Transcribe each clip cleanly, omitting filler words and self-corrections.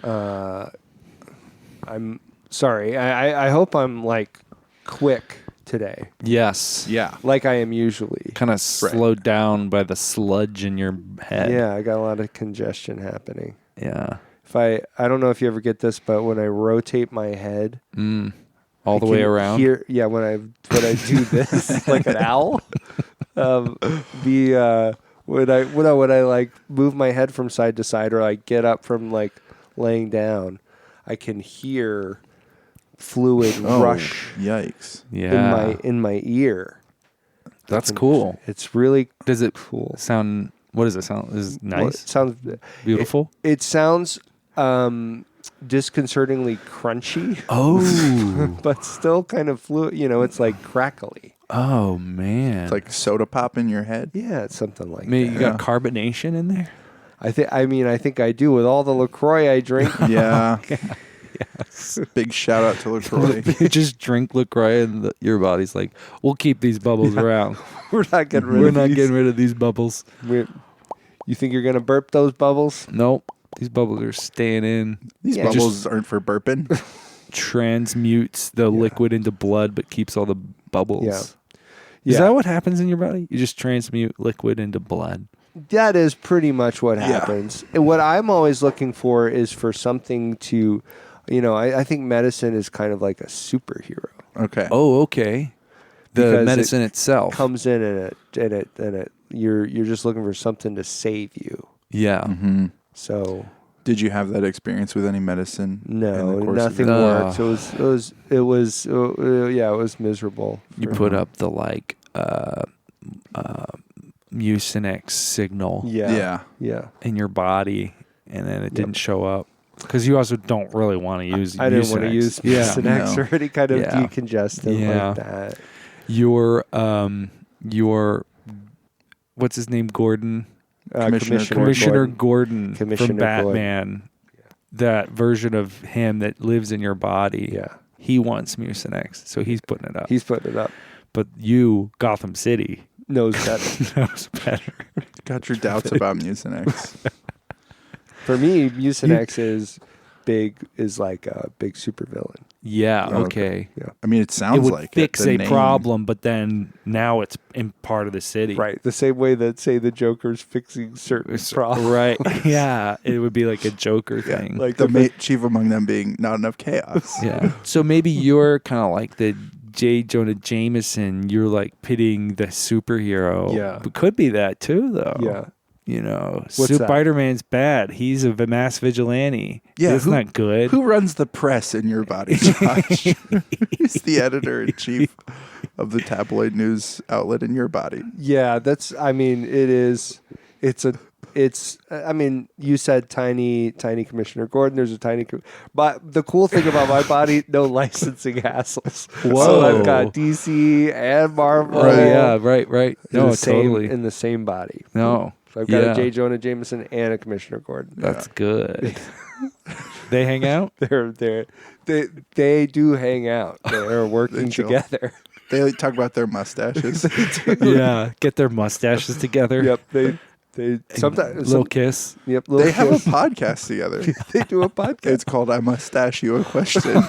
I'm sorry. I hope I'm like quick today, Yes. Yeah. like I am usually. Kind of slowed down by the sludge in your head. Yeah, I got a lot of congestion happening. Yeah. If I don't know if you ever get this, but when I rotate my head All I the way can around. when I do this like an owl, when I like move my head from side to side or I get up from like laying down, I can hear fluid rush Yikes. Yeah. in my ear. That's cool. It's really Does it cool. sound? What does it sound? Is it nice? Well, it sounds Beautiful. It sounds disconcertingly crunchy. Oh. But still kind of fluid. It's like crackly. Oh man. It's like soda pop in your head. Yeah, it's something like Maybe that. you got carbonation in there. I think I do with all the LaCroix I drink. Yeah. Big shout out to LaCroix. You just drink LaCroix and your body's like, we'll keep these bubbles around. We're not getting rid We're of not these. getting rid of these bubbles. You think you're gonna burp those bubbles? Nope. These bubbles are staying in. These Yeah. bubbles aren't for burping. Transmutes the liquid into blood, but keeps all the bubbles. Yeah. Is Yeah. that what happens in your body? You just transmute liquid into blood. That is pretty much what happens. And what I'm always looking for is for something to, I think medicine is kind of like a superhero. Okay. Oh, okay. The Because medicine itself Comes in and you're just looking for something to save you. Yeah. Mm-hmm. So Did you have that experience with any medicine? no, in the course nothing of your- worked. It was miserable. You put up the Mucinex signal Yeah. in your body, and then it didn't show up because you also don't really want to use. I didn't want to use Mucinex No. or any kind of Yeah. decongestant Yeah. like that. Your what's his name? Gordon. Commissioner Gordon from Commissioner Batman. That version of him that lives in your body. Yeah. He wants Mucinex, so he's putting it up. He's putting it up. But you, Gotham City, Knows better. knows better. Got your doubts about Mucinex. For me, Mucinex is like a big supervillain. Yeah. Okay. Yeah. I mean, it It sounds would like fix the a name. problem, but then now it's in part of the city. Right. The same way that, say, the Joker's fixing certain problems. Right. Yeah. It would be like a Joker thing. Like The chief among them being not enough chaos. Yeah. So maybe you're kind of like the J. Jonah Jameson. You're like pitting the superhero. Yeah. But could be that too, though. Yeah. What's that? Spider-Man's bad. He's a mass vigilante. Yeah, That's not good. Who runs the press in your body, Josh? He's the editor-in-chief of the tabloid news outlet in your body. Yeah, you said tiny Commissioner Gordon. There's a tiny, but the cool thing about my body, no licensing hassles. Whoa. So I've got DC and Marvel. Oh, yeah. Right. No, in the same body. No. So I've got a J. Jonah Jameson and a Commissioner Gordon. That's good. They hang out? They do hang out. They're working chill. together. They talk about their mustaches. Yeah. Get their mustaches together. Yep. They sometimes Little kiss. Yep. They have a podcast together. They do a podcast. It's called I Must Ask You a Question.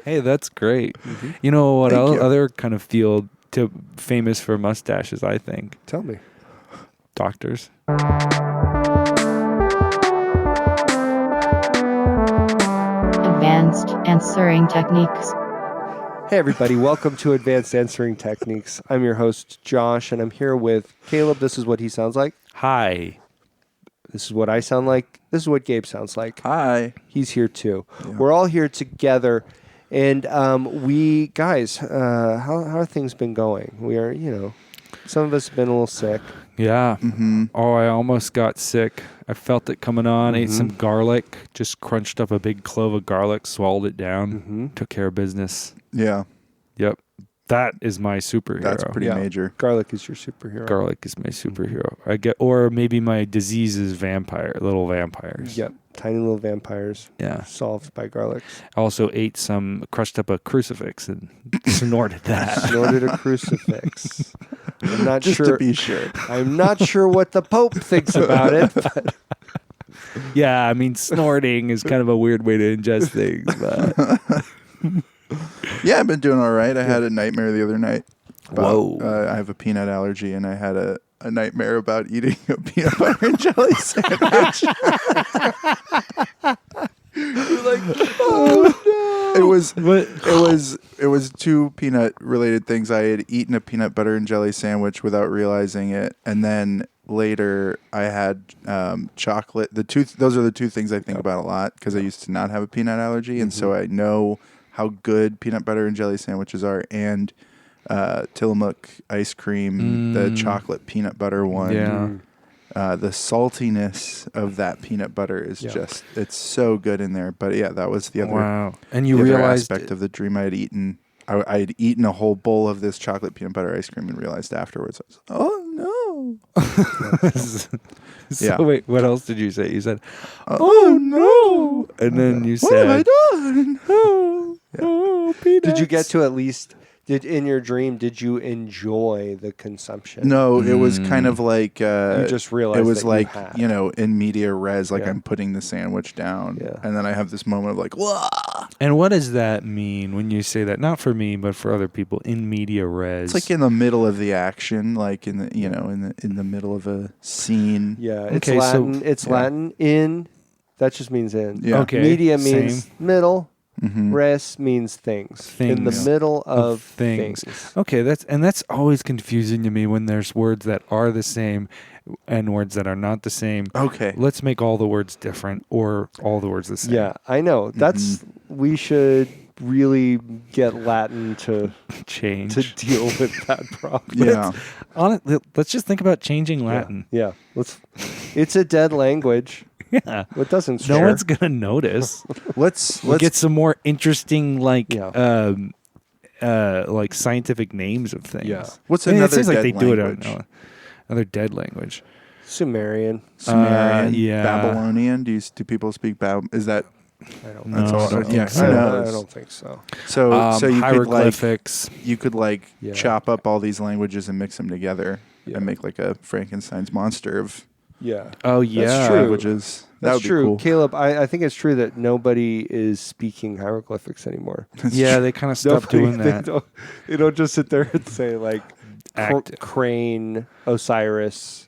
Hey, that's great. You know what Thank you. other kind of field famous for mustaches, I think? Tell me. Doctors. Advanced answering techniques. Hey everybody, welcome to Advanced Answering Techniques. I'm your host, Josh, and I'm here with Caleb. This is what he sounds like. Hi. This is what I sound like. This is what Gabe sounds like. Hi. He's here too. Yeah. We're all here together. And how are things been going? We are, some of us have been a little sick. Yeah. Mm-hmm. Oh, I almost got sick. I felt it coming on. Ate some garlic. Just crunched up a big clove of garlic, swallowed it down, took care of business. Yeah. Yep. That is my superhero. That's pretty major. Garlic is your superhero. Garlic is my superhero. Or maybe my disease is little vampires. Yep. Tiny little vampires. Yeah. Solved by garlic. I also crushed up a crucifix and snorted that. Snorted a crucifix. I'm not Just sure. to be sure. I'm not sure what the Pope thinks about it. But Yeah, I mean, snorting is kind of a weird way to ingest things. But Yeah, I've been doing all right. I had a nightmare the other night. Whoa. I have a peanut allergy, and I had a nightmare about eating a peanut butter and jelly sandwich. You're like, oh no. It was two peanut related things. I had eaten a peanut butter and jelly sandwich without realizing it, and then later I had chocolate. Those are the two things I think about a lot because I used to not have a peanut allergy, and so I know how good peanut butter and jelly sandwiches are. And Tillamook ice cream, the chocolate peanut butter one. Yeah. The saltiness of that peanut butter is just, it's so good in there. But yeah, that was the other, Wow. And you the other realized aspect of the dream. I had eaten a whole bowl of this chocolate peanut butter ice cream and realized afterwards, I was, oh no. So wait, what else did you say? You said, "Oh no," and then you What have I said, done? "Oh, peanuts." Did you get to at least? In your dream, did you enjoy the consumption? No, it was kind of like You just realized it was that you like had. in media res, like Yeah. I'm putting the sandwich down, Yeah. and then I have this moment of like, whoa. And what does that mean when you say that? Not for me, but for other people. In media res, It's like in the middle of the action, like in the in the middle of a scene. Yeah, it's Okay, so- Latin. It's Yeah. Latin. In, that just means in. Yeah. Okay, Media means same. middle. Mhm. Res means things. In the Things. middle of things. things. Okay, that's always confusing to me when there's words that are the same and words that are not the same. Okay. Let's make all the words different or all the words the same. Yeah, I know. That's we should really get Latin to Change. deal with that problem. Yeah. Let's just think about changing Latin. Yeah. It's a dead language. Yeah. It doesn't No share. one's gonna notice. Let's We'll get some more interesting, like Yeah. scientific names of things. Yeah. What's I mean, another it seems like dead they language? do it on another dead language. Sumerian. Sumerian, yeah. Babylonian. Do people speak Is that I don't No, That's I all- don't yeah, think who so. knows? I don't think so. so? So you could like hieroglyphics. Yeah. chop up all these languages and mix them together Yeah. and make like a Frankenstein's monster of Yeah. Oh yeah, true. languages. That That's would true. be cool. Caleb, I think it's true that nobody is speaking hieroglyphics anymore. Yeah, they kind of stopped doing that. They don't just sit there and say like Act. crane, Osiris,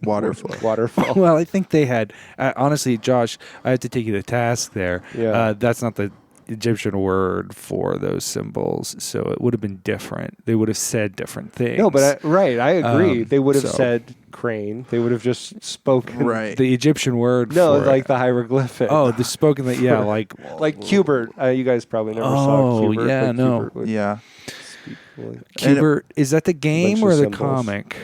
Waterfall. waterfall. Well, I think they had. Honestly, Josh, I have to take you to task there. Yeah. That's not the Egyptian word for those symbols, so it would have been different. They would have said different things. No, but I agree. They would have so- said crane. They would have just spoken. Right. the Egyptian word. No, for like it. the hieroglyphic. Oh, the spoken that. Yeah, like Qbert. You guys probably never saw Oh, Qbert. yeah, but no. Qbert would Yeah. speak like- Qbert. Is that the game bunch or of the symbols. comic?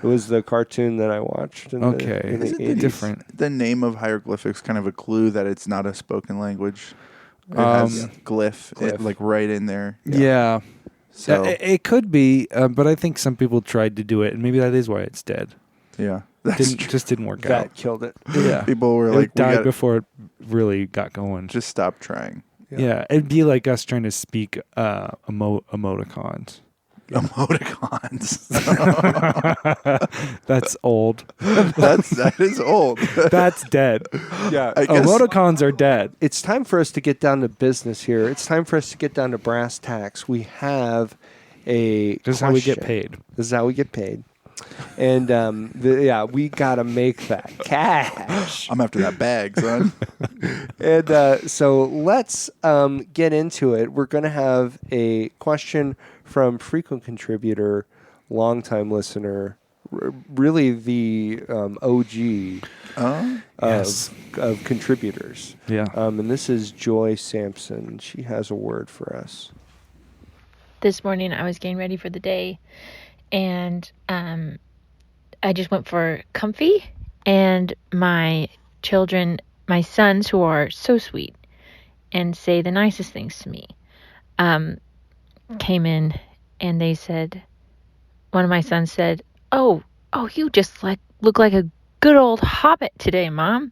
It was the cartoon that I watched. In Okay. The, in the Isn't 80s. different. The name of hieroglyphics kind of a clue that it's not a spoken language. It Um, has glyph, Glyph. like right in there. Yeah. So It could be, but I think some people tried to do it, and maybe that is why it's dead. yeah, that's true. Just didn't work That out. killed it. Yeah, People were it like, we died gotta before it really got going. just stop trying. Yeah, it'd be like us trying to speak emoticons. Emoticons. That's old. that is old. That's dead. Yeah. I guess Emoticons are dead. It's time for us to get down to business here. It's time for us to get down to brass tacks. We have a This is how we get question. paid. This is how we get paid. And we got to make that cash. I'm after that bag, son. And so let's get into it. We're going to have a question from frequent contributor, longtime listener, really the OG Yes. of contributors. Yeah. And this is Joy Sampson. She has a word for us. This morning I was getting ready for the day, and I just went for comfy, and my sons, who are so sweet and say the nicest things to me, came in, and they said, one of my sons said, oh, you just look like a good old hobbit today, Mom.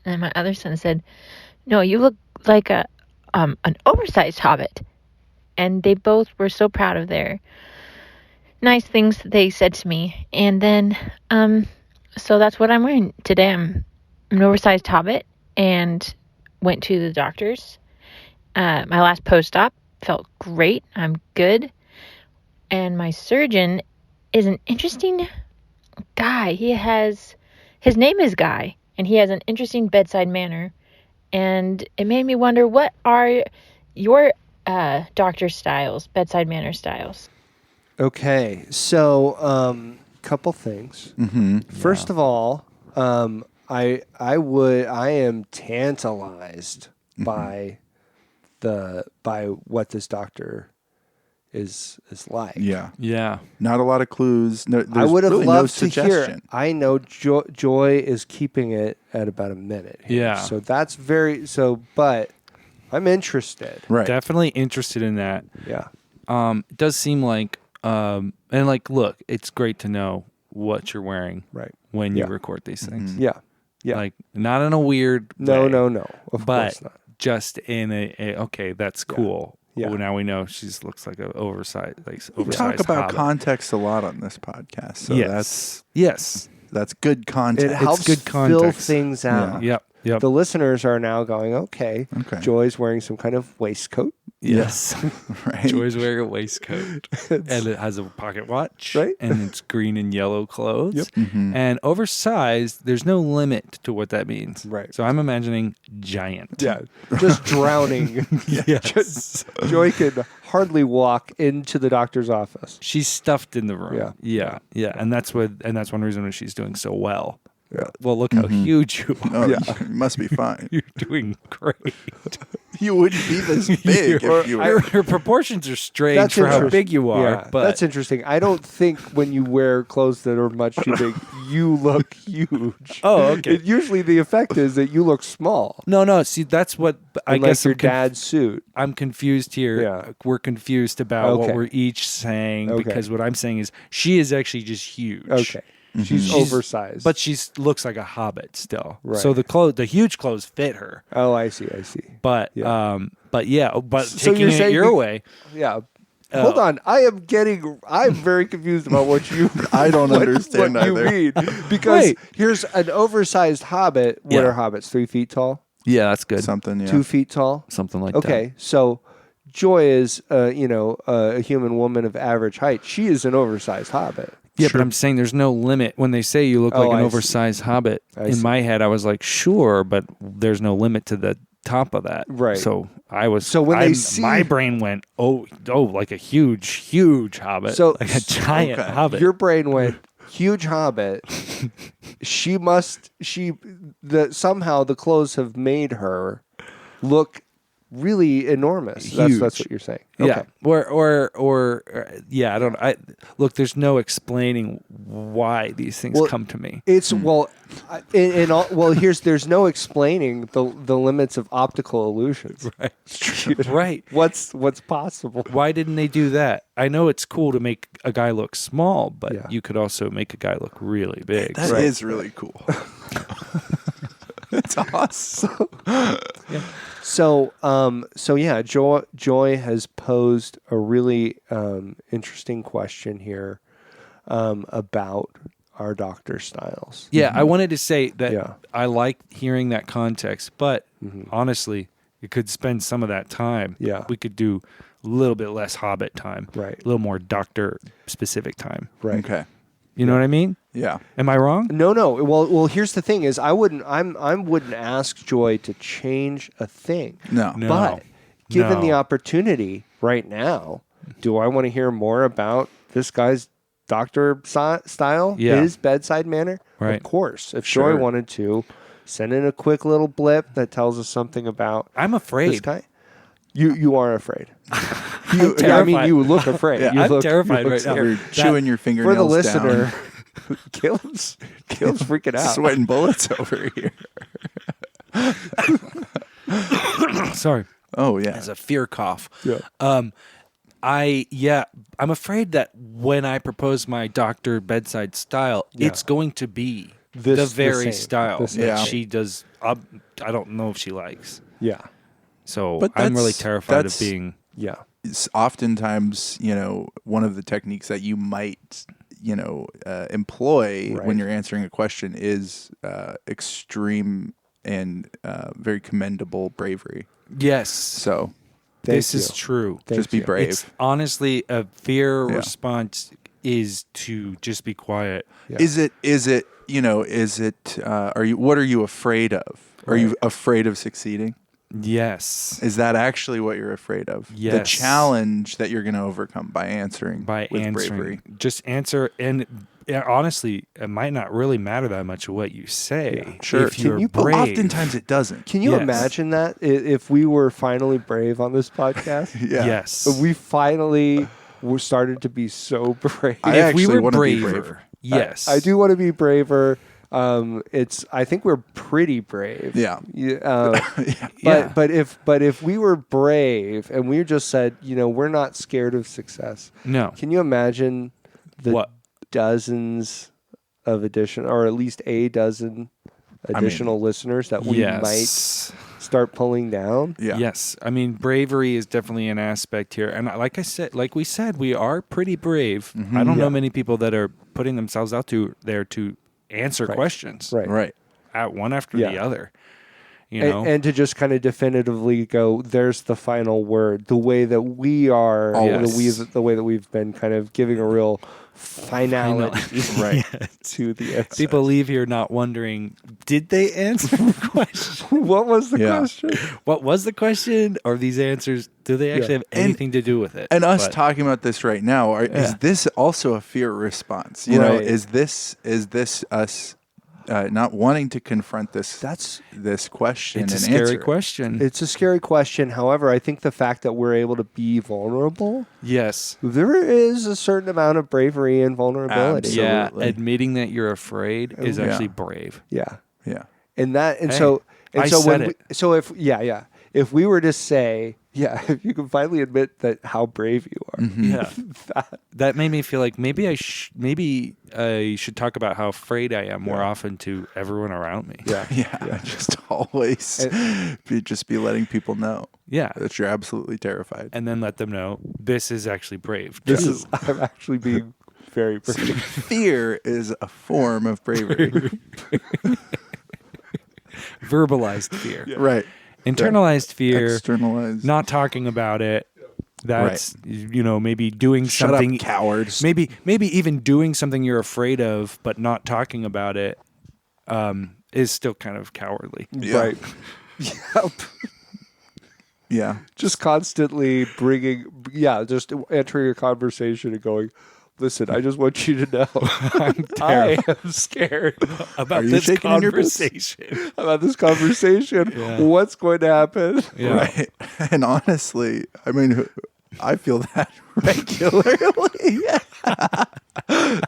And my other son said, no, you look like an oversized hobbit. And they both were so proud of their nice things that they said to me. And then So that's what I'm wearing today. I'm an oversized hobbit and went to the doctor's. My last post-op felt great. I'm good. And my surgeon is an interesting guy. His name is Guy, and he has an interesting bedside manner. And it made me wonder, what are your doctor styles, bedside manner styles? Okay, so couple things. First of all, I am tantalized by what this doctor is like. Yeah. Yeah. Not a lot of clues. No, I there's would have really no loved to hear. suggestion. I know Joy is keeping it at about a minute here. Yeah. So that's but I'm interested. Right. Definitely interested in that. Yeah. It does seem like, and like, look, it's great to know what you're wearing Right. when you Yeah. record these things. Yeah. Yeah. Like, not in a weird no, way, no, no. Of but course not. just in a okay, that's cool. Yeah. Well, now we know she looks like an oversized, We talk about hobbit. context a lot on this podcast, so yes. that's good context. It helps good fill context. things out. Yep. The listeners are now going, okay. Joy's wearing some kind of waistcoat. Yes. Right. Joy's wearing a waistcoat, and it has a pocket watch, Right. And it's green and yellow clothes, Yep. And oversized. There's no limit to what that means, Right. So I'm imagining giant. Yeah. Just drowning. Yes. Joy can hardly walk into the doctor's office. She's stuffed in the room. Yeah. Yeah. And that's one reason why she's doing so well. Yeah. Well, look how huge you are. Oh, you must be fine. You're doing great. You wouldn't be this big if you were. Your proportions are strange That's for how interesting. big you are. Yeah, but that's interesting. I don't think when you wear clothes that are much too big, you look huge. Oh, okay. Usually the effect is that you look small. No. See, that's what I Like guess your dad's suit. I'm confused here. Yeah. We're confused about what Okay. we're each saying Okay. because what I'm saying is she is actually just huge. Okay. She's oversized. But she looks like a hobbit still. Right. So the huge clothes fit her. Oh, I see. But Yeah. but So taking you're it saying your way. Yeah. Hold on. I'm very confused about what you I don't understand what either. you mean. Because Wait. here's an oversized hobbit. What Yeah. are hobbits? 3 feet tall? Yeah, that's good. Something, yeah. 2 feet tall? Something like Okay, so Joy is, a human woman of average height. She is an oversized hobbit. that. Yeah, but I'm saying there's no limit. When they say you look Oh, like an I see. oversized hobbit, I in see. my head I was like, sure, but there's no limit to the top of that. Right. So I was. So when they see- my brain went, oh, like a huge hobbit, So- like a giant Okay. hobbit. Your brain went huge hobbit. Somehow the clothes have made her look really enormous. That's Huge. what you're saying. Yeah. Okay. Or yeah, I don't know. Look, there's no explaining why these things Well, come to me. It's there's no explaining the limits of optical illusions. Right. Right. What's possible? Why didn't they do that? I know it's cool to make a guy look small, but Yeah. you could also make a guy look really big. That Right. is really cool. It's awesome. So yeah, Joy has posed a really interesting question here about our doctor styles. Yeah, I wanted to say that Yeah. I like hearing that context, but honestly, you could spend some of that time. Yeah. We could do a little bit less Hobbit time. Right. A little more doctor specific time. Right. Okay. You know what I mean? Yeah. Am I wrong? No. Well, here's the thing: is I wouldn't ask Joy to change a thing. No. No. But given the No. opportunity right now, do I want to hear more about this guy's doctor style, Yeah. his bedside manner? Right. Of course. If Sure. Joy wanted to send in a quick little blip that tells us something about I'm this afraid. guy, you are afraid. I mean, terrified. you look afraid. Yeah, You I'm look terrified right now. scared. You're chewing your For fingernails the listener, down. Caleb's freaking out. Sweating bullets over here. Sorry. Oh, yeah. As a fear cough. Yeah. I'm afraid that when I propose my doctor bedside style, Yeah. it's going to be The the very same. style The same. that Yeah. she does. I don't know if she likes. Yeah. So But I'm really that's- terrified of that's- being. Yeah. It's oftentimes, one of the techniques that you might employ Right. when you're answering a question is extreme and very commendable bravery. Yes. So This you. is true. just be you. brave. It's honestly a fear Yeah. response is to just be quiet. Yeah. Is it what are you afraid of? Are you afraid of succeeding? Yes. Is that actually what you're afraid of? The Yes. challenge that you're going to overcome by answering with bravery. Just answer. And honestly, it might not really matter that much what you say. Sure. If you're But brave. oftentimes it doesn't. Can you Yes. imagine that if we were finally brave on this podcast? Yeah. Yes. If we finally were started to be so brave. I if we actually were wanna be braver. braver. Yes. I do want to be braver. I think we're pretty brave. Yeah. Yeah. But if we were brave and we just said, we're not scared of success. No. Can you imagine the What? dozens of or at least a dozen additional listeners that we might Yes. start pulling down? Yeah. Yes. I mean, bravery is definitely an aspect here. And like we said, we are pretty brave. I don't know many people that are putting themselves out there to answer questions. Right. Right. At one after the other. And to just kind of definitively go, there's the final word. The way that we are, the way that we've been kind of giving a real finality Right. to the answer. People leave here not wondering, did they answer the question? What was the question? What was the question? Or these answers, do they actually have anything to do with it? And us But- talking about this right now, is this also a fear response? You know, Right. is this us not wanting to confront this question? It's a and scary answer it? question. It's a scary question. However, I think the fact that we're able to be vulnerable, Yes. there is a certain amount of bravery and vulnerability. Absolutely. Yeah. Admitting that you're afraid is actually brave. Yeah. Yeah. I said it. If we were to say, if you can finally admit that how brave you are. Yeah. That made me feel like maybe I should talk about how afraid I am more often to everyone around me. Yeah. Just always be letting people know. Yeah. That you're absolutely terrified. And then let them know this is actually brave. I'm actually being very brave. Fear is a form of bravery. Verbalized fear. Right. Internalized fear. Externalized. Not talking about it. That's maybe doing Shut something. up, cowards. Maybe even doing something you're afraid of, but not talking about it, is still kind of cowardly. Yeah. Right. Yep. Yeah. Just constantly just entering a conversation and going, listen, I just want you to know I am scared About you this shaking in your boots? conversation. about this conversation. Yeah. What's going to happen? Yeah. Right. And honestly, I mean, I feel that regularly.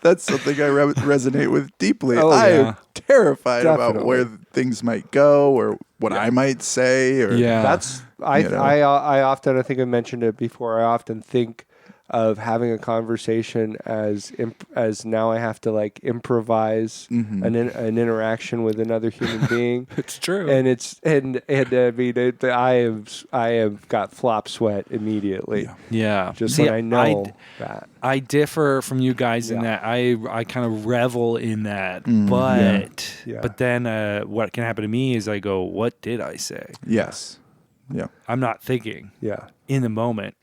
That's something I resonate with deeply. Oh, I yeah. am terrified about Definitely. where things might go or what I might say. Or Yeah. That's I often, I think I mentioned it before. I often think of having a conversation as now I have to like improvise an interaction with another human being. It's true. And it's and I mean I have got flop sweat immediately. Yeah. Just See, when I know that. I differ from you guys in that I kind of revel in that, but then what can happen to me is I go, what did I say? Yes. Yeah. I'm not thinking. Yeah. In the moment,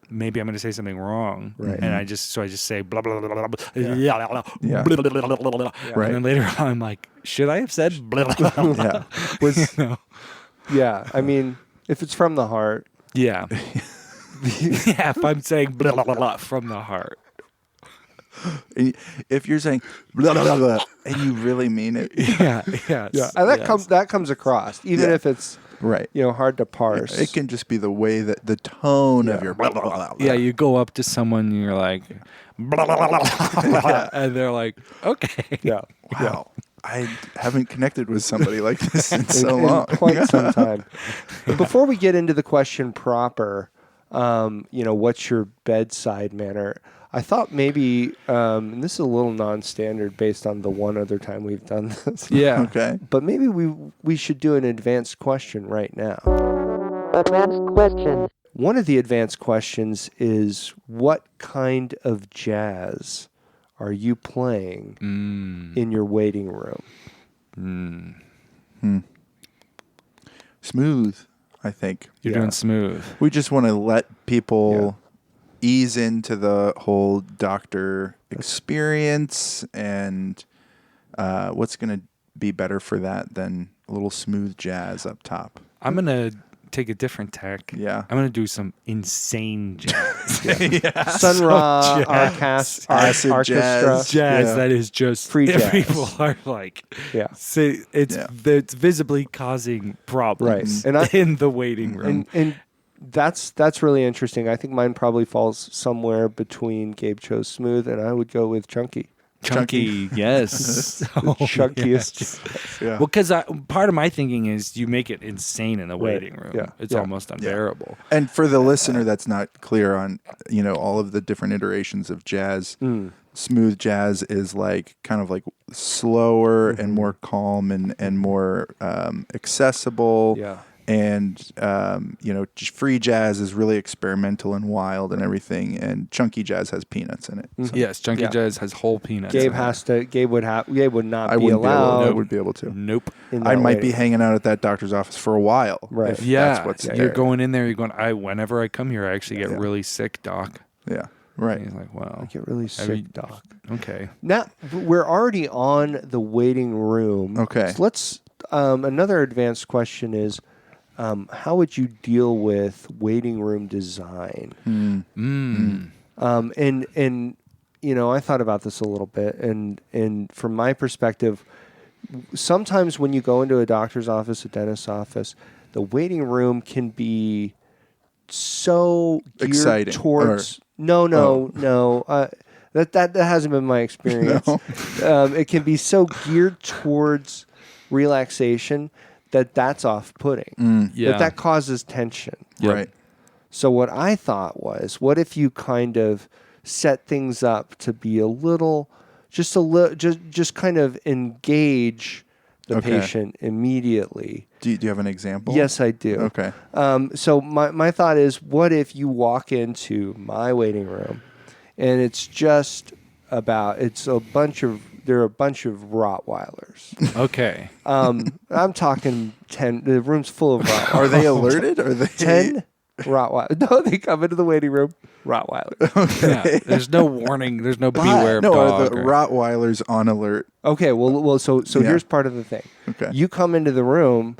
maybe I'm going to say something wrong, Right. and I just say blah blah blah blah blah, Yeah. blah, blah, blah, blah, blah. Right. And then later on, I'm like, should I have said blah blah blah? Yeah. Was You know? yeah, I mean, if it's from the heart, Yeah. Yeah. If I'm saying blah blah blah, blah from the heart. And if you're saying blah, blah, blah, blah, and you really mean it. Yeah. Yes. and that comes across, even if it's Right. hard to parse. It can just be the way that the tone of your blah, blah, blah, blah. Yeah, you go up to someone and you're like, blah, blah, blah, blah, blah, and they're like, okay. Yeah. Wow. I haven't connected with somebody like this in In- so in long. quite some time. But before we get into the question proper, what's your bedside manner? I thought maybe, and this is a little non-standard based on the one other time we've done this. Yeah. Okay. But maybe we should do an advanced question right now. Advanced question. One of the advanced questions is, what kind of jazz are you playing in your waiting room? Smooth, I think. You're doing smooth. We just want to let people ease into the whole doctor experience, and what's going to be better for that than a little smooth jazz up top? I'm going to take a different tack. Yeah. I'm going to do some insane jazz. Sun Ra, Acid Orchestra. jazz. Jazz Yeah. that is just Free jazz. people are like, Yeah. say it's visibly causing problems in the waiting room. And that's really interesting. I think mine probably falls somewhere between Gabe chose smooth, and I would go with chunky. Chunky, yes. Chunkiest. Yeah. Well, because part of my thinking is you make it insane in the waiting room. Yeah. It's Yeah. almost unbearable. And for the listener that's not clear on, all of the different iterations of jazz, smooth jazz is like kind of like slower and more calm and more accessible. Yeah. And, just free jazz is really experimental and wild and everything. And chunky jazz has peanuts in it. So Yes, chunky jazz has whole peanuts. Gabe in it. has to. Gabe would not I be wouldn't allowed. I would be able to. Nope. in I that might be waiting hanging out at that doctor's office for a while. Right. If Yeah, that's what's you're there. going in there. You're going. Whenever I come here, I actually get really sick, doc. Yeah. Right. And he's like, wow. I get really sick, doc. Okay. Now we're already on the waiting room. Okay. So let's. Another advanced question is, how would you deal with waiting room design? And I thought about this a little bit, and from my perspective, sometimes when you go into a doctor's office, a dentist's office, the waiting room can be so geared Exciting, towards. No. That hasn't been my experience. It can be so geared towards relaxation that's off-putting. Yeah. That causes tension. Yep. Right. So what I thought was, what if you kind of set things up to be just kind of engage the Okay. patient immediately? Do you have an example? Yes, I do. Okay. So my thought is, what if you walk into my waiting room, and there are a bunch of Rottweilers. Okay. I'm talking 10. The room's full of Rottweilers. Are they alerted? Are they 10 Rottweilers. No, they come into the waiting room. Rottweilers. Yeah. There's no warning. There's no beware of No, dog. are the Rottweilers on alert? Okay, well, so Yeah. here's part of the thing. Okay. You come into the room,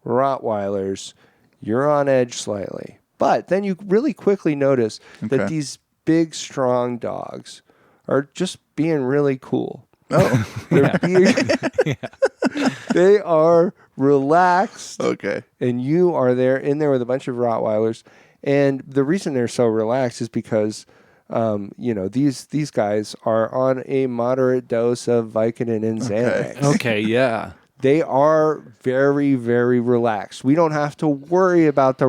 Rottweilers, you're on edge slightly. But then you really quickly notice that Okay. these big, strong dogs are just being really cool. Oh, They're being, they are relaxed, okay. and you are in there with a bunch of Rottweilers. And the reason they're so relaxed is because, these guys are on a moderate dose of Vicodin and Xanax. Okay, yeah. They are very, very relaxed. We don't have to worry about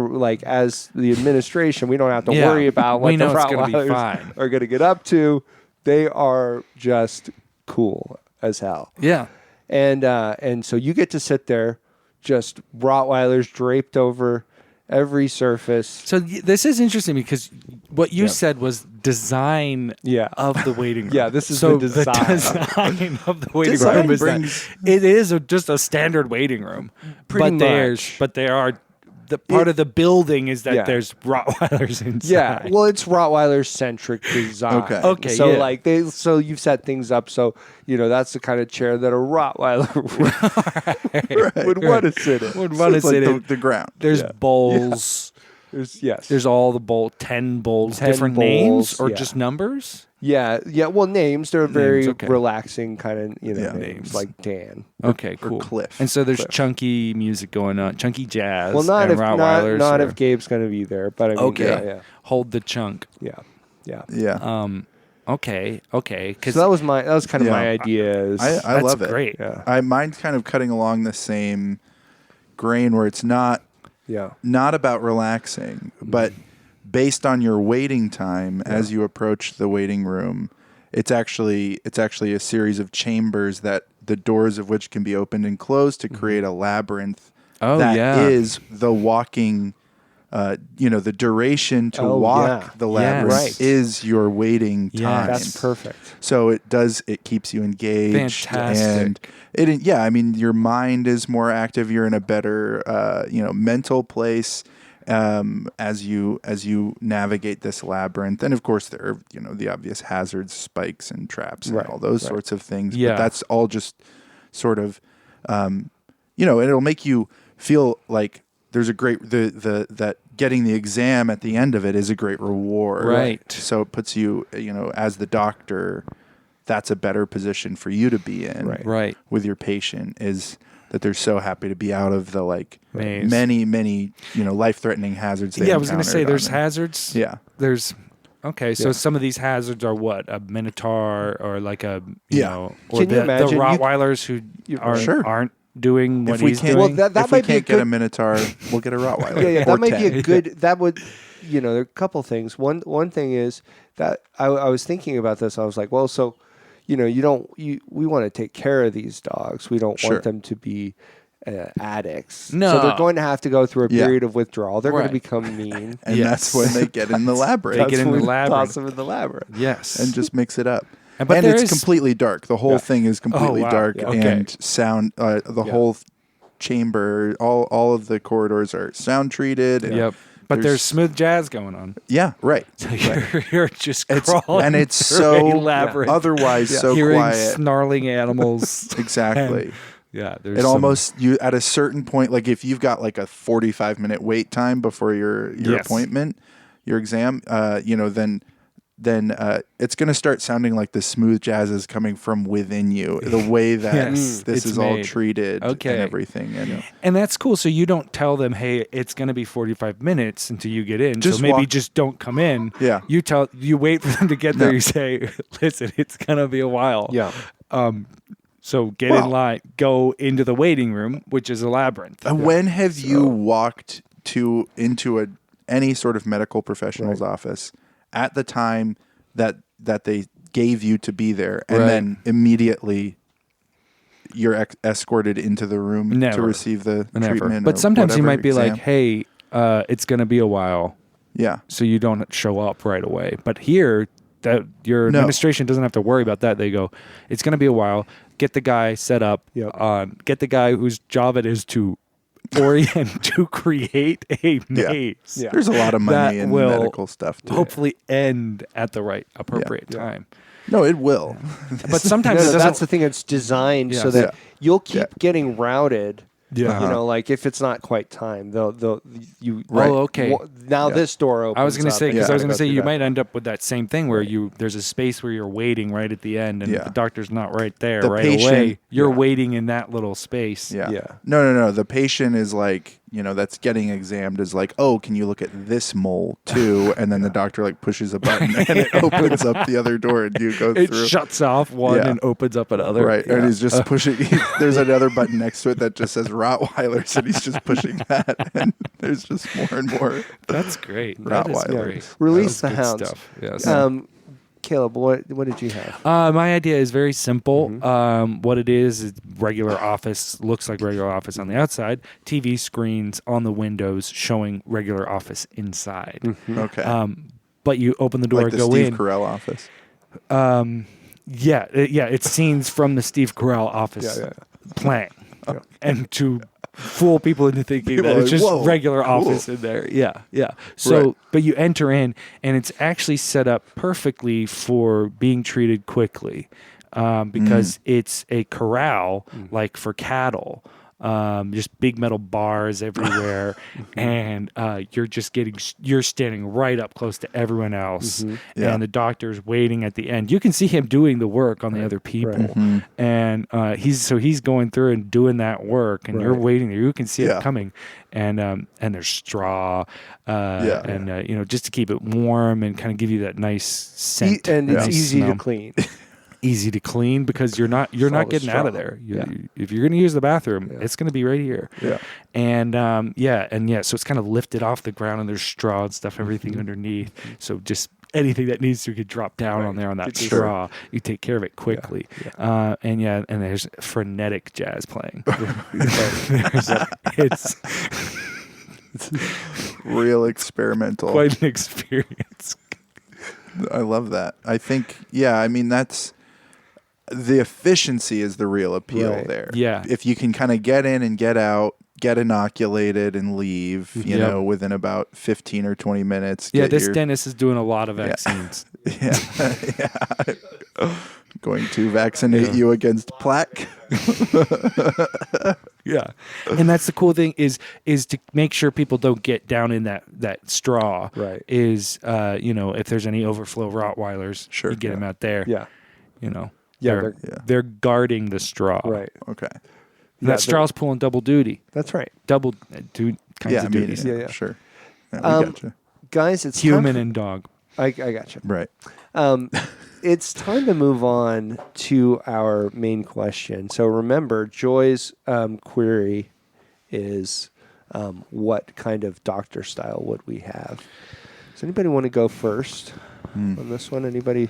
as the administration, we don't have to Yeah. worry about what We the know it's gonna be Rottweilers fine. are going to get up to. They are just cool as hell. Yeah. And so you get to sit there, just Rottweilers draped over every surface. So this is interesting because what you said was design of the waiting room. Yeah, this is so the design. design of the waiting Design room is brings- that it is just a standard waiting room. Pretty much. But there are the part of the building is that Yeah. there's Rottweilers inside. Yeah, well, it's Rottweiler centric design. Okay. Okay, So yeah. so you've set things up so that's the kind of chair that a Rottweiler would want to sit in. Would So want to it's like sit in. the ground. There's bowls. There's All the 10 bowls, 10 different bowls, names or yeah. just numbers? yeah. Well, names, they're very okay. relaxing kind of Yeah. names like Dan. Okay, cool. Cliff. And so there's chunky music going on, chunky jazz. Well, not and if Rottweilers not or- if Gabe's going to be there, but I mean, Okay. Hold the chunk. yeah. Yeah. Okay. Because So that was kind of Yeah. my idea. I that's love it. great. Yeah. Mine's kind of cutting along the same grain where it's not about relaxing, but based on your waiting time as you approach the waiting room, it's actually a series of chambers that the doors of which can be opened and closed to create a labyrinth Oh, that yeah. is the walking the duration to Oh, walk yeah. the labyrinth Right. is your waiting Yes. time. That's perfect. So it keeps you engaged. Fantastic. And I mean, your mind is more active. You're in a better, mental place as you navigate this labyrinth. And of course, there are, the obvious hazards, spikes and traps and Right, all those right. sorts of things. Yeah. But that's all just sort of, it'll make you feel like there's a great that getting the exam at the end of it is a great reward. Right. So it puts you, as the doctor, that's a better position for you to be in. Right. With your patient is that they're so happy to be out of the Maze. many life-threatening hazards. They Yeah, I was going to say encountered there's on it. hazards. Yeah. There's okay. So Yeah. some of these hazards are what a minotaur or like a Yeah. or Can you the imagine? Rottweilers who Sure. aren't doing what If we he's can't, doing. Well, that if we might be a can't get a good- Minotaur, we'll get a Rottweiler. Yeah, Or that might be 10. a good. That would, there are a couple things. One thing is that I was thinking about this. I was like, well, so, we want to take care of these dogs. We don't Sure. want them to be addicts. No. So they're going to have to go through a Yeah. period of withdrawal. They're going Right. to become mean. And Yes. that's when they get in the labyrinth. They get in when the we labyrinth. toss them in the labyrinth. yes. and just mix it up. But and there it's is- completely dark. The whole Yeah. thing is completely wow. dark Yeah. Okay. and sound. The Yeah. whole chamber, all of the corridors are sound treated. and Yep. But there's there's- smooth jazz going on. Yeah, right. So you're just It's crawling and it's through so a labyrinth, otherwise so hearing quiet. snarling animals. Exactly. And, yeah, there's It some- almost you at a certain point, like if you've got like a 45-minute wait time before your Yes. appointment, your exam, then it's going to start sounding like the smooth jazz is coming from within you. The way that Yes, this it's is all made. treated Okay. and everything. And that's cool. So you don't tell them, hey, it's going to be 45 minutes until you get in. Just so maybe walk- just don't come in. Yeah. You wait for them to get there. No. You say, listen, it's going to be a while. Yeah. So get Well- in line, go into the waiting room, which is a labyrinth. When have you walked into any sort of medical professional's office at the time that they gave you to be there, and Right. then immediately you're escorted into the room to Never. receive the Never. treatment? But or sometimes you whatever might be exam? like, hey, it's going to be a while. yeah, So you don't show up right away. But here, that your No. administration doesn't have to worry about that. They go, it's going to be a while. Get the guy set up. Yep. Get the guy whose job it is to orient to create a maze. Yeah. there's a lot of money That in will medical stuff too. Hopefully end at the right appropriate time. No, it will. But sometimes No, it that's doesn't. the thing. It's designed so Yes. that Yeah. you'll keep Yeah. getting routed. Yeah. You know, like if it's not quite time, they'll you. Right. Oh, okay. Now Yeah. this door opens. I was going to up say and because you I was gotta going to go say through you that. might end up with that same thing where there's a space where you're waiting right at the end and Yeah. the doctor's not right there The right patient- away. You're yeah. waiting in that little space. Yeah. Yeah. No. The patient is like, that's getting examined is like, oh, can you look at this mole too? And then the doctor like pushes a button and it opens up the other door and you go It through. shuts off one Yeah. and opens up another. Right. Yeah. And he's just pushing. There's another button next to it that just says Rottweilers and he's just pushing that. And there's just more and more. That's great. That is Rottweilers. great. Release That the is good hounds. stuff. Yes. Caleb, what did you have? My idea is very simple. Mm-hmm. What it is regular office, looks like regular office on the outside, TV screens on the windows showing regular office inside. Okay. But you open the door, like the go Steve in. Carell office. Yeah, it's scenes from the Steve Carell office playing. And to fool people into thinking People that are it's like, just "Whoa, regular cool." office in there. Yeah. So, Right. but you enter in, and it's actually set up perfectly for being treated quickly, because it's a corral like for cattle. Just big metal bars everywhere, and you're standing right up close to everyone else, Yeah. and the doctor's waiting at the end. You can see him doing the work on the other people, and he's going through and doing that work, and you're Right. waiting there. You can see Yeah. it coming, and there's straw, Yeah. and just to keep it warm and kind of give you that nice scent, And it's nice easy smell. to clean. Easy to clean because you're not all the getting out of straw. there. Yeah. If you're going to use the bathroom, it's going to be right here. Yeah. And so it's kind of lifted off the ground and there's straw and stuff, everything underneath. So just anything that needs to get dropped down on there on that Sure. straw, you take care of it quickly. And there's frenetic jazz playing. It's Real experimental. Quite an experience. I love that. I think, yeah, I mean, that's the efficiency is the real appeal Right. there. Yeah. If you can kind of get in and get out, get inoculated and leave, you Yep. know, within about 15 or 20 minutes. Yeah, get this your- dentist is doing a lot of vaccines. Yeah. Yeah. Going to vaccinate you against plaque. Yeah, and that's the cool thing is to make sure people don't get down in that straw. Right. Is if there's any overflow Rottweilers, Sure, you get yeah. them out there. Yeah. You know. Yeah, They're guarding the straw. Right. Okay. Yeah, That straw's pulling double duty. That's right. Double kinds Yeah, of I mean, duties. Yeah. sure. Yeah, we gotcha. Guys, it's Human time and dog. I got you. Right. It's time to move on to our main question. So remember, Joy's query is what kind of doctor style would we have? Does anybody want to go first on this one? Anybody?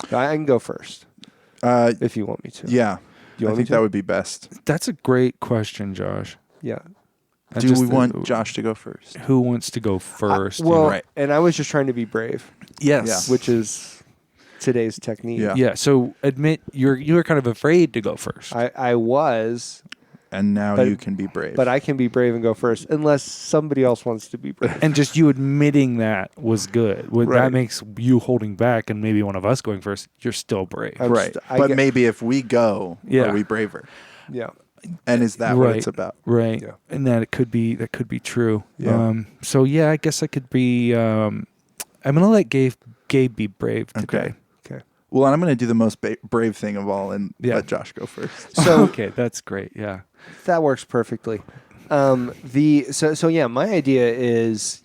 I can go first if you want me to. Yeah. You I want me think to? that would be best. That's a great question, Josh. Yeah. I Do just- we want Josh to go first? Who wants to go first? Well, Right. and I was just trying to be brave, yes. which is today's technique. Yeah. Yeah. So admit you were kind of afraid to go first. I was, And now But- you can be brave. but I can be brave and go first unless somebody else wants to be brave. And just you admitting that was good. That Right. makes you holding back, and maybe one of us going first. You're still brave. I'm right. I But get- maybe if we go, Yeah. are we braver? Yeah. And is that what it's about? Right. Yeah. And that could be true. Yeah. So yeah, I guess I could be. I'm gonna let Gabe be brave today. Okay. Okay. Well, and I'm going to do the most brave thing of all and Yeah. let Josh go first. So Okay, that's great. Yeah. that works perfectly. So yeah, my idea is,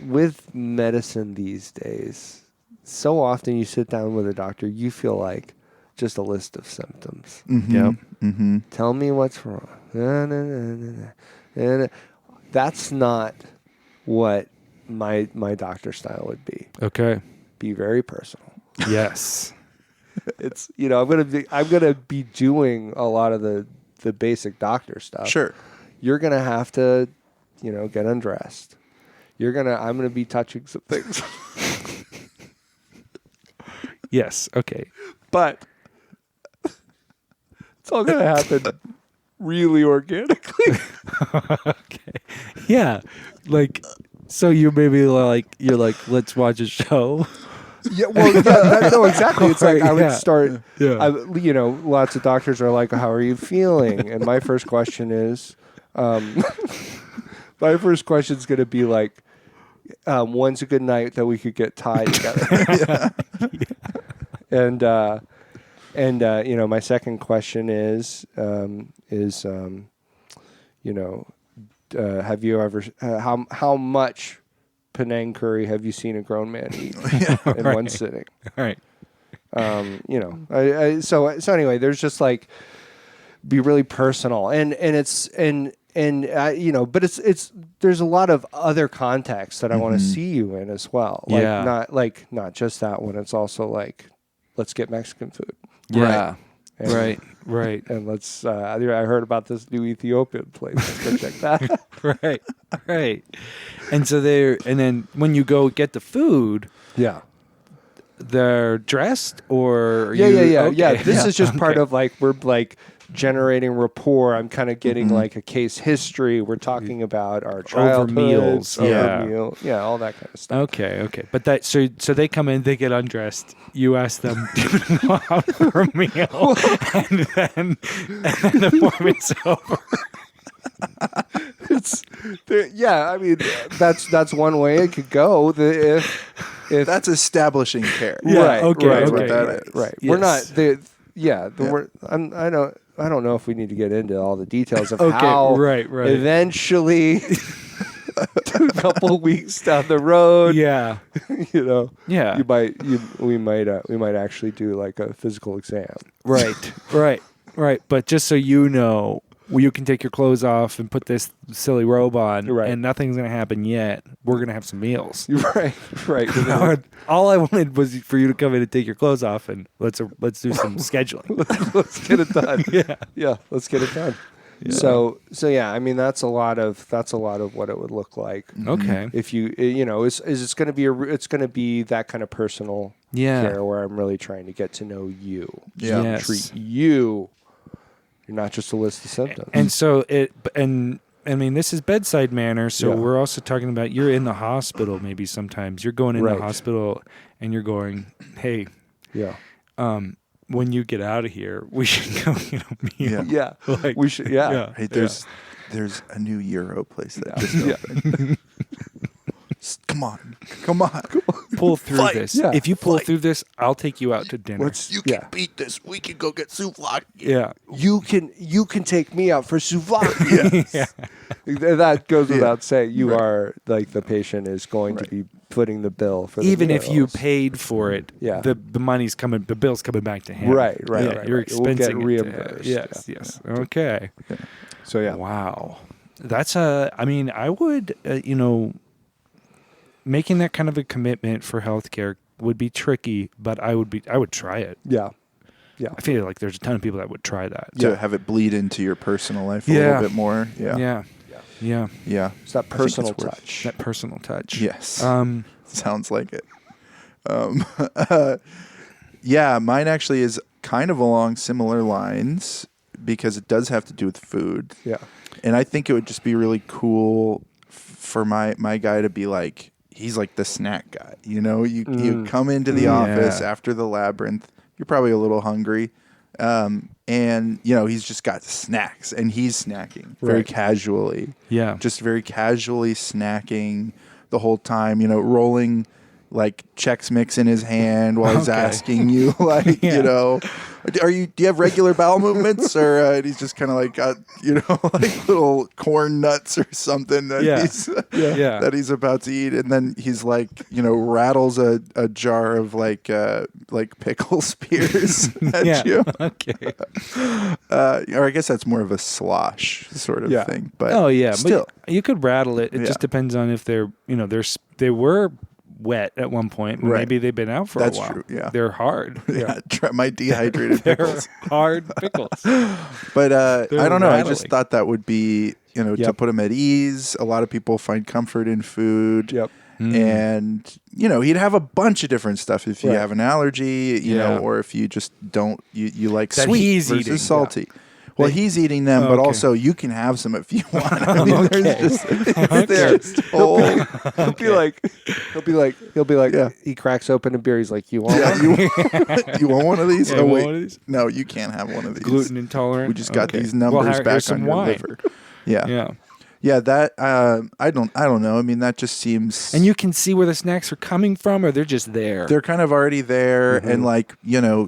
with medicine these days, so often you sit down with a doctor, you feel like just a list of symptoms. Yep. Mm-hmm. Tell me what's wrong. Na, na, na, na, na. And that's not what my doctor style would be. Okay. Be very personal. Yes. It's I'm gonna be doing a lot of the basic doctor stuff. Sure. You're gonna have to, get undressed. I'm gonna be touching some things. Yes. Okay. But it's all gonna happen really organically. Okay. Yeah. Like. So you maybe you're like, let's watch a show. Yeah, well, no, exactly. It's like I would Yeah. start. Yeah. Lots of doctors are like, "How are you feeling?" And my first question is, my first question is going to be like, "When's a good night that we could get tied together?" And my second question is, have you ever how much Penang curry have you seen a grown man eat in one sitting? All right. So anyway, there's just like be really personal but it's there's a lot of other contexts that I want to see you in as well. Like not just that one. It's also like, let's get Mexican food. Yeah. And, Right. And let's, I heard about this new Ethiopian place. Let's go check that. Right. And so and then when you go get the food, Yeah. they're dressed or Yeah. Okay. This is just part Okay. of like, we're like generating rapport. I'm kind of getting like a case history. We're talking about our childhood. meals, yeah. Yeah, all that kind of stuff. Okay. But so they come in, they get undressed. You ask them to go out for a meal, and then the appointment's over. I mean, that's one way it could go. If That's establishing care. Yeah, right, okay, right, okay. right, That right, is. right. Yes. We're not I don't know if we need to get into all the details of Okay, how right. eventually a couple weeks down the road, Yeah. Yeah. we might actually do like a physical exam. Right. But just so you know, you can take your clothes off and put this silly robe on, Right. and nothing's going to happen yet. We're going to have some meals. Right. All I wanted was for you to come in and take your clothes off, and let's do some scheduling. Let's get it done. Yeah. Yeah, let's get it done. So yeah, I mean that's a lot of what it would look like. Okay. If you is it's going to be it's going to be that kind of personal care where I'm really trying to get to know you. Yeah. Yes. Treat you. You're not just a list of symptoms. And so I mean, this is bedside manner, so we're also talking about you're in the hospital maybe sometimes. You're going in the hospital and you're going, hey, when you get out of here, we should go get a meal. Yeah. Like, We should Hey, there's a new Euro place that just opened. Come on. pull through this. Yeah. If you pull through this, I'll take you out to dinner. You can beat this. We can go get souvlaki. Yeah. You can take me out for souvlaki. That goes without saying. You are like the patient is going to be footing the bill for the Even if you meals. paid for it, the money's coming, the bill's coming back to him. Right. You're expensing We'll get it. reimbursed. Yes. Okay. So yeah. Wow. That's I mean, I would, making that kind of a commitment for healthcare would be tricky, but I would try it. Yeah. I feel like there's a ton of people that would try that. To have it bleed into your personal life a little bit more. Yeah. It's that personal touch. That personal touch. Yes. Sounds like it. Mine actually is kind of along similar lines because it does have to do with food. Yeah. And I think it would just be really cool for my guy to be like, he's like the snack guy. You come into the office after the labyrinth, you're probably a little hungry. And he's just got snacks and he's snacking very casually. Yeah. Just very casually snacking the whole time, rolling like Chex Mix in his hand while he's asking you like, do you have regular bowel movements or and he's just kind of like got, like little corn nuts or something that that he's about to eat. And then he's like, rattles a jar of like pickle spears at you. Okay. Or I guess that's more of a slosh sort of thing. But still. But you could rattle it. It just depends on if they're, they were wet at one point. Maybe they've been out for a while. That's true, yeah. They're hard. Try my dehydrated They're pickles. hard pickles. But I don't know. I just rattling. thought that would be, to put them at ease. A lot of people find comfort in food. Yep. And, he'd have a bunch of different stuff if you have an allergy, or if you just don't, you like That sweet he's versus eating. salty. Well, he's eating them, but also you can have some if you want. I mean, there's just He'll be like, he cracks open a beer. He's like, you want one? you want one of these? Yeah, Oh, you want wait. one of these? No, you can't have one of these. Gluten intolerant. We just got Okay. these numbers here's back some on your wine. liver. Yeah. Yeah. Yeah, that I don't know. I mean, that just seems. And you can see where the snacks are coming from, or they're just there. They're kind of already there, and like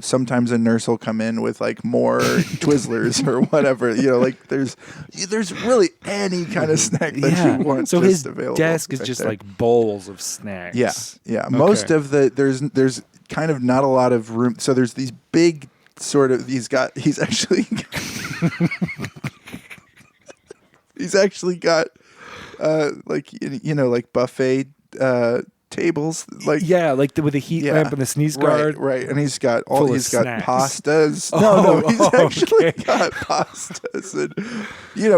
sometimes a nurse will come in with like more Twizzlers or whatever. Like there's really any kind of snack that you want. So just his available desk is right just there. like bowls of snacks. Yeah. Okay. Most of the there's kind of not a lot of room. So there's these big sort of he's actually. He's actually got, like buffet tables, like with the heat lamp and the sneeze guard. right, and he's got Full of he's got snacks. pastas. He's actually got pastas, and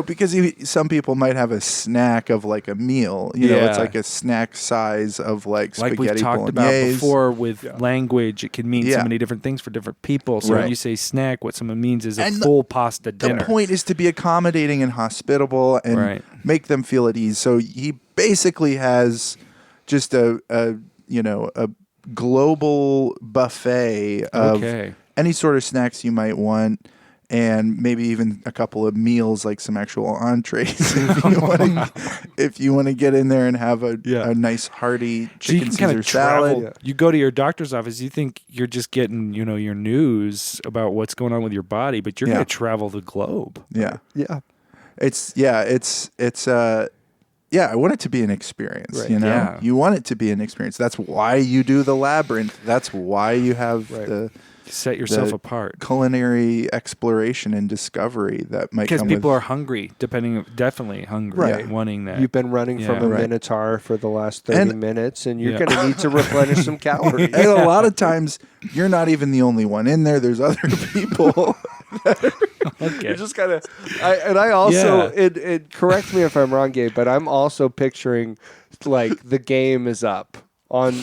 because some people might have a snack of like a meal. It's like a snack size of like spaghetti Like we've talked about bolognese. before with language, it can mean so many different things for different people. So when Right. you say snack, what someone means is a And full pasta dinner. The point is to be accommodating and hospitable and Right. make them feel at ease. So he basically has just a global buffet of any sort of snacks you might want, and maybe even a couple of meals, like some actual entrees, if you want to get in there and have a nice hearty So you chicken can kind Caesar of travel. salad. You go to your doctor's office. You think you're just getting, your news about what's going on with your body, but you're going to travel the globe. Yeah. Yeah. I want it to be an experience, Right. Yeah. You want it to be an experience. That's why you do the labyrinth. That's why you have the Set yourself apart. culinary exploration and discovery that might Because come people with, are hungry, definitely hungry, Right. wanting that. You've been running from a Right. Minotaur for the last 30 And- minutes, and you're going to need to replenish some calories. and a lot of times you're not even the only one in there. There's other people that are Okay. You're just kind of, I also, Yeah. it correct me if I'm wrong, Gabe, but I'm also picturing like the game is up on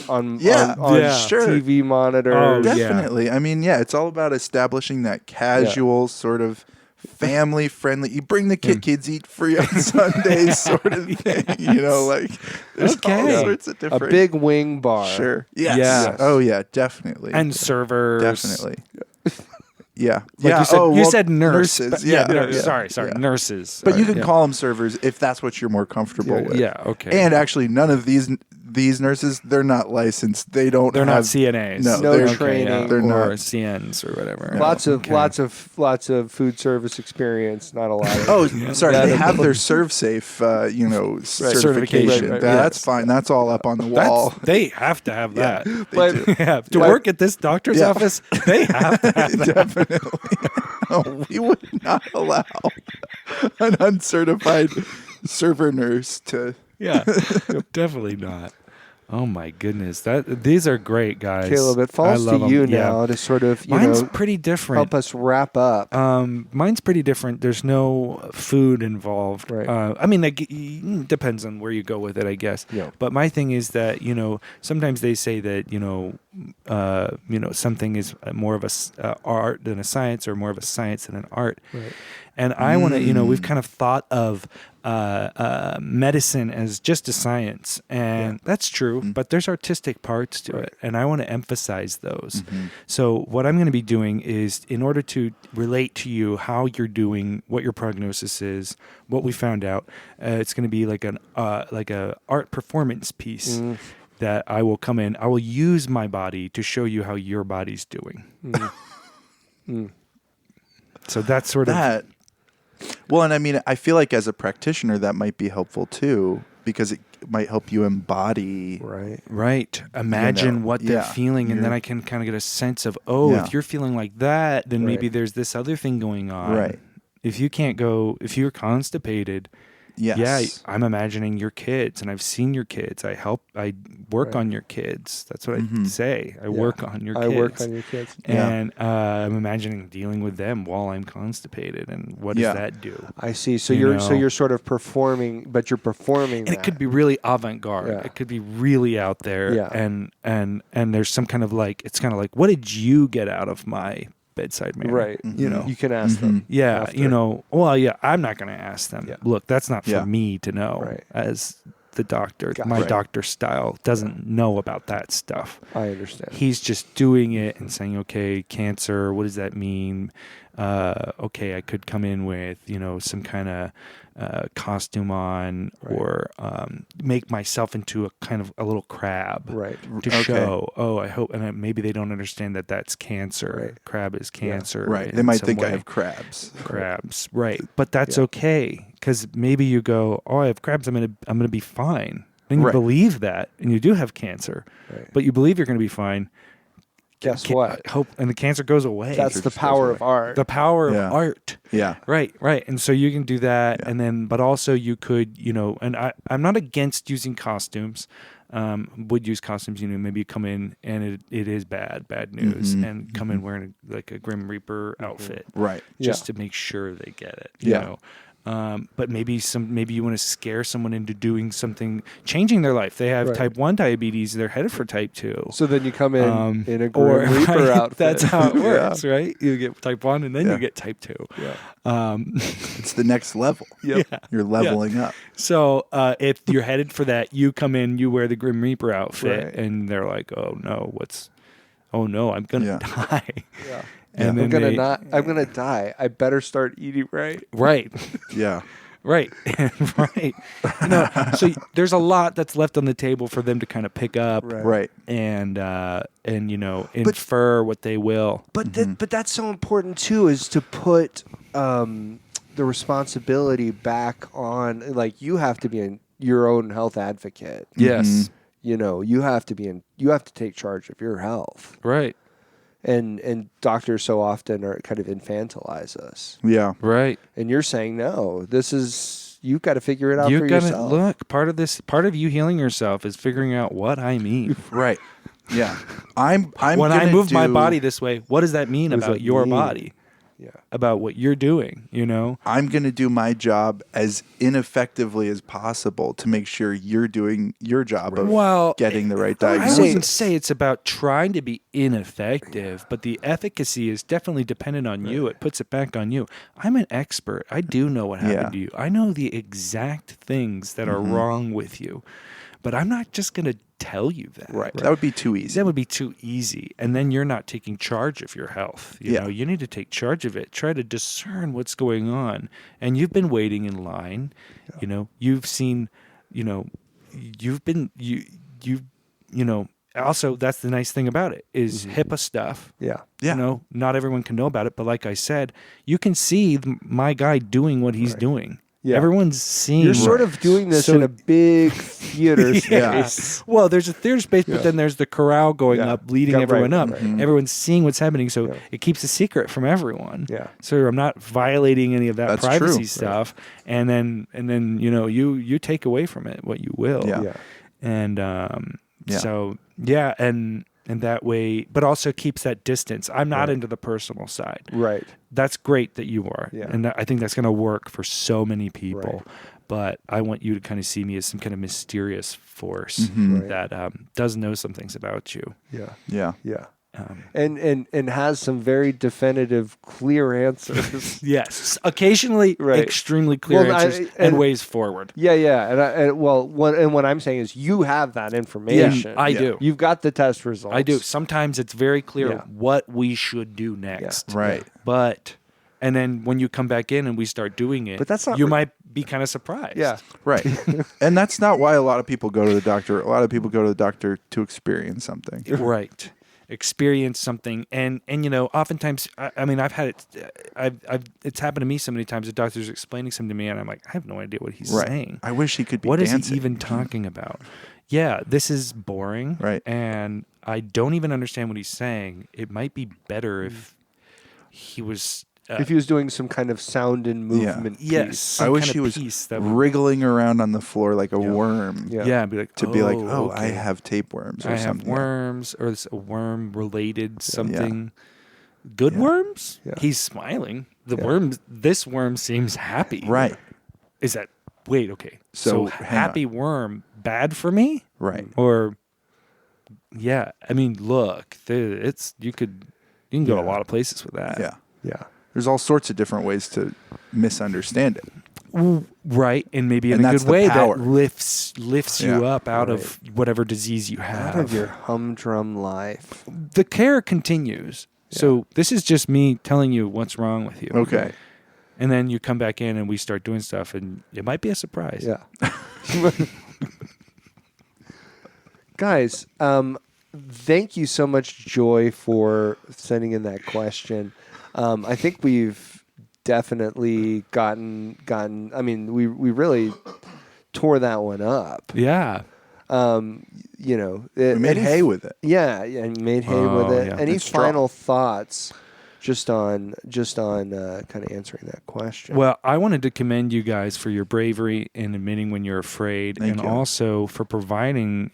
Yeah, sure. TV monitors. Oh, yeah. Definitely. I mean, yeah, it's all about establishing that casual sort of family friendly. You bring the kids eat free on Sundays sort of thing. You know, like there's all Okay. sorts of A different. big wing bar. Sure. Yes. Yes. Oh yeah, definitely. And servers. definitely. Yeah. Like yeah. you said, oh, you well, said nurse. nurses. but- Yeah. nurse. yeah, Sorry. yeah. Nurses. But you can Yeah. call them servers if that's what you're more comfortable with. Yeah. Okay. And actually, none of these nurses, they're not licensed. They don't. they're not have, CNAs. No, No they're, training. They're or not. CNs or whatever. Lots of Okay. lots of food service experience. Not a lot. Of Oh, sorry. Yeah, They the- have their ServSafe, certification. Certification. Right, That's yes. fine. That's all up on the wall. They have to have that. They But- do. Yeah, to But- work at this doctor's Yeah. office, they have to have that. Definitely. No, we would not allow an uncertified server nurse to. Yeah, definitely not. Oh my goodness, these are great, guys. Caleb, it falls I to love you 'em. Yeah. now to sort of Mine's pretty different. help us wrap up. Mine's pretty different. There's no food involved. Right. I mean, depends on where you go with it, I guess. Yeah. But my thing is that sometimes they say that something is more of a art than a science, or more of a science than an art. Right. And I want to, we've kind of thought of medicine as just a science, and that's true. But there's artistic parts to it, and I want to emphasize those. So what I'm going to be doing is, in order to relate to you how you're doing, what your prognosis is, what we found out, it's going to be like a art performance piece. That I will come in. I will use my body to show you how your body's doing. So that's sort of That. Well, and I mean, I feel like as a practitioner, that might be helpful too, because it might help you embody. Right. right. Imagine what they're yeah, feeling, and then you're- I can kind of get a sense of, Yeah. if you're feeling like that, then maybe Right. there's this other thing going on. Right. If you're constipated, Yes. yeah, I'm imagining your kids, and I've seen your kids. I work Right. on your kids. That's what I say. I work on your I kids. work on your kids. Yeah. And I'm imagining dealing with them while I'm constipated, and what does Yeah. that do? I see. So You you're know. sort of performing, but you're performing. And it could be really avant-garde. Yeah. It could be really out there. Yeah. And there's some kind of it's kind of like, what did you get out of my bedside manner? right. You know. You can ask them. Yeah, after. I'm not going to ask them. Yeah. Look, that's not for Yeah. me to know Right. as the doctor. Got My it. doctor style doesn't know about that stuff. I understand. He's just doing it and saying, okay, cancer, what does that mean? Okay, I could come in with, some kind of costume on, Right. or make myself into a little crab Right. to Okay. show, I hope, and maybe they don't understand that that's cancer. Right. Crab is cancer. Right. in They might some think I way. have crabs. crabs. Right. But that's Yeah. okay, because maybe you go, I have crabs, I'm gonna be fine. Then you Right. believe that, and you do have cancer, Right. but you believe you're going to be fine. Guess what? Hope, and the cancer goes away. That's the just power goes of art. the power Yeah. of art. Yeah. Right. And so you can do that, Yeah. and then, but also you could, and I'm not against using costumes. Would use costumes. Maybe you come in and it is bad news, and come in wearing a Grim Reaper outfit, Right. just to make sure they get it. Yeah. But maybe you want to scare someone into doing something, changing their life. They have Right. type 1 diabetes. They're headed for type 2. So then you come in a or Grim Reaper right, outfit. That's how it Yeah. works, right? You get type 1 and then Yeah. you get type 2. Yeah. It's the next level. Yep. You're leveling up. So if you're headed for that, you come in, you wear the Grim Reaper outfit, Right. and they're like, oh no, I'm going to Yeah. die. Yeah. And I'm then I'm gonna die. I better start eating right. Right. Yeah. Right, right. So there's a lot that's left on the table for them to kind of pick up, Right. and infer what they will. But but that's so important too, is to put the responsibility back on. Like, you have to be your own health advocate. Yes, You have to you have to take charge of your health. right, And doctors so often are kind of infantilize us. Yeah. right. And you're saying, no, you've got to figure it out You for gotta yourself. look. Part of you healing yourself is figuring out what I mean. Right. Yeah. I'm when I gonna move my do- body this way, what does that mean What does about that your mean? body? about what you're doing, you know? I'm going to do my job as ineffectively as possible to make sure you're doing your job of Well, getting the right I diagnosis. wouldn't say it's about trying to be ineffective, but the efficacy is definitely dependent on you. It puts it back on you. I'm an expert. I do know what happened to you. I know the exact things that are wrong with you, but I'm not just going to tell you that. Right. That would be too easy. That would be too easy. And then you're not taking charge of your health. You know, you need to take charge of it. Try to discern what's going on. And you've been waiting in line. You know, you've seen, you know, also that's the nice thing about it is HIPAA stuff. Yeah. You know, not everyone can know about it, but like I said, you can see my guy doing what he's doing. Yeah. Everyone's seeing. You're sort of doing this in a big theater space. Well, there's a theater space, but then there's the corral going up, leading everyone up. Everyone's seeing what's happening, so it keeps a secret from everyone. Yeah. So I'm not violating any of that That's privacy true. stuff. And then you know you take away from it what you will. Yeah. And so and that way, but also keeps that distance. I'm not into the personal side. Right. That's great that you are. Yeah. And I think that's going to work for so many people. Right. But I want you to kind of see me as some kind of mysterious force that does know some things about you. Yeah. Yeah. Yeah. And has some very definitive, clear answers. Yes. Occasionally, extremely clear answers and ways forward. Yeah, yeah. And what I'm saying is you have that information. Yeah, I do. You've got the test results. I do. Sometimes it's very clear what we should do next. Yeah. Right. But, and then when you come back in and we start doing it, But that's not you might be kind of surprised. Yeah. Right. And that's not why a lot of people go to the doctor. A lot of people go to the doctor to experience something. Right. Experience something, and you know, oftentimes, I mean, I've had it. It's happened to me so many times. The doctor's explaining something to me, and I'm like, I have no idea what he's saying. I wish he could be What dancing. is he even talking about? Yeah, this is boring. Right. And I don't even understand what he's saying. It might be better if he was. If he was doing some kind of sound and movement piece. Yes. I some wish kind he of was piece that wriggling around on the floor like a worm. Yeah. Yeah, be like, To be like, oh, okay. I have tapeworms or I have something. worms, or it's a worm-related something. Good worms? Yeah. He's smiling. This worm seems happy. Right. Is that, wait, okay. So, So hang happy worm, bad for me? Right. Or, yeah, I mean, look, you can go a lot of places with that. Yeah. Yeah. There's all sorts of different ways to misunderstand it. Right, and maybe in And a that's good the way power. that lifts you Yeah. up out of whatever disease you have. Out of your humdrum life. The care continues. So this is just me telling you what's wrong with you. Okay. And then you come back in and we start doing stuff, and it might be a surprise. Yeah. Guys, thank you so much, Joy, for sending in that question. I think we've definitely gotten. I mean, we really tore that one up. Yeah. You know, We made hay with it. Yeah, and made hay with it. yeah. Any It's strong. final thoughts, just on kind of answering that question? Well, I wanted to commend you guys for your bravery in admitting when you're afraid, Thank and you. also for providing,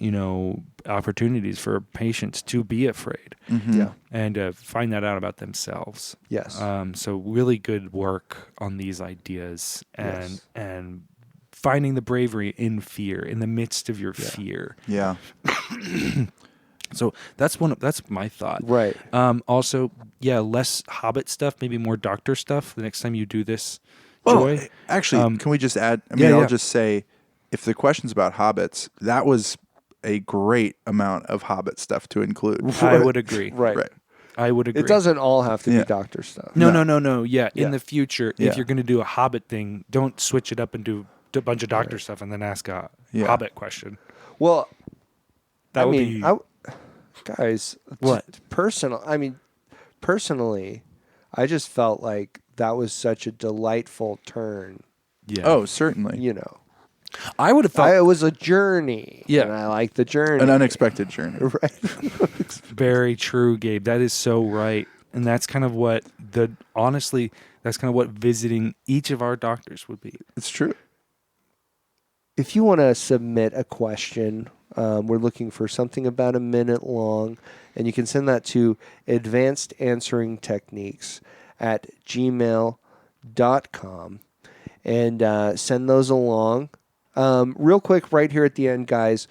opportunities for patients to be afraid Yeah. and find that out about themselves. Yes. So really good work on these ideas and finding the bravery in fear, in the midst of your fear. Yeah. So that's my thought. Right. Also, less Hobbit stuff, maybe more doctor stuff the next time you do this. Well, Joy. actually, can we just add? I mean, yeah. I'll just say, if the question's about hobbits, that was a great amount of Hobbit stuff to include. I would agree. Right. Right. I would agree. It doesn't all have to Yeah. be doctor stuff. No. Yeah. Yeah. In the future, Yeah. if you're going to do a Hobbit thing, don't switch it up and do a bunch of doctor stuff and then ask a Yeah. Hobbit question. Well, That I would mean, be guys, What? personally, I just felt like that was such a delightful turn. yeah. Oh, certainly. You know, I would have thought it was a journey. Yeah. And I like the journey. An unexpected journey. Right. very true, Gabe. That is so right, and that's kind of what that's kind of what visiting each of our doctors would be. It's true. If you want to submit a question, we're looking for something about a minute long, and you can send that to advanced answering techniques @gmail.com and send those along. Real quick, right here at the end, guys,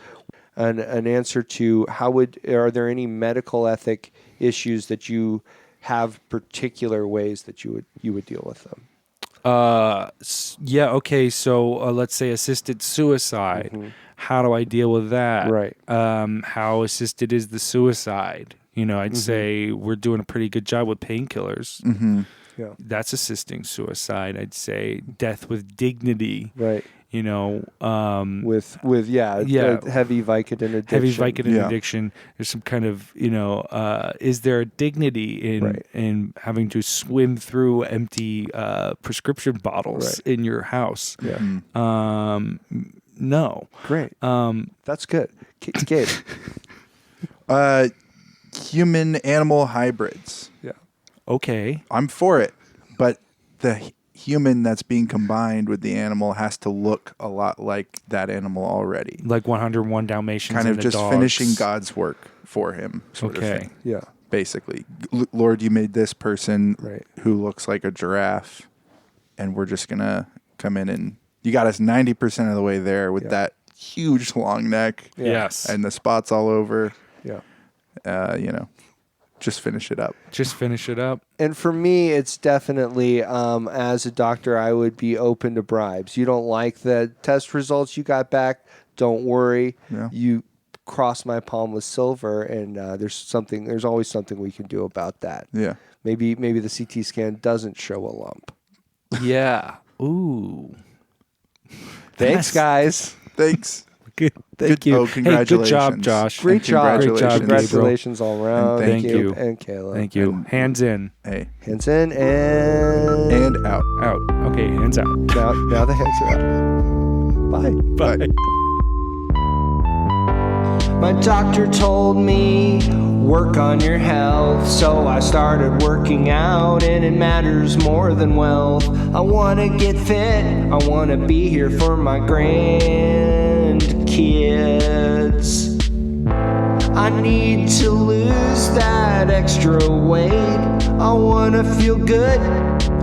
an answer to are there any medical ethic issues that you have particular ways that you would deal with them? Yeah. Okay. So let's say assisted suicide. How do I deal with that? Right. How assisted is the suicide? I'd say we're doing a pretty good job with painkillers. Yeah. That's assisting suicide. I'd say death with dignity. Right. With heavy Vicodin addiction. heavy Vicodin Yeah. addiction. There's some kind of is there a dignity in having to swim through empty prescription bottles in your house? Yeah. No. Great. That's good. Gabe. Human animal hybrids. Yeah. Okay. I'm for it, but the human that's being combined with the animal has to look a lot like that animal already. Like 101 Dalmatians. Kind and of the just dogs. finishing God's work for him, sort of Okay. thing. Yeah. Basically, Lord, you made this person Right. who looks like a giraffe, and we're just gonna come in and you got us 90% of the way there with that huge long neck, Yes. and the spots all over. Yeah. Just finish it up. Just finish it up. And for me, it's definitely, as a doctor, I would be open to bribes. You don't like the test results you got back, don't worry. Yeah. You cross my palm with silver, and there's always something we can do about that. Yeah. Maybe the CT scan doesn't show a lump. Yeah. Ooh. Thanks, guys. Thanks. Good. Thank you. Oh, Hey, good job, congratulations. Josh. Great job. Congratulations. Congratulations all around. And thank you. And Kayla. Thank you. Hands in, Hey. Hands in and And out. out. Okay, hands out. now the hands are up. Bye. Bye. My doctor told me, work on your health. So I started working out, and it matters more than wealth. I want to get fit. I want to be here for my grandkids. I need to lose that extra weight. I want to feel good.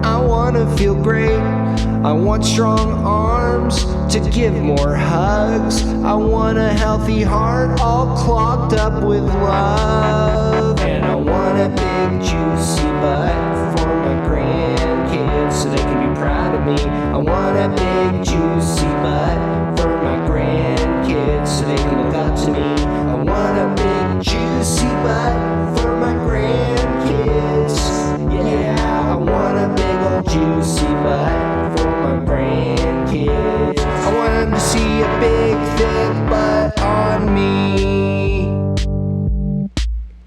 I want to feel great. I want strong arms to give more hugs. I want a healthy heart all clogged up with love. And I want a big juicy butt for my grandkids so they can be proud of me. I want a big juicy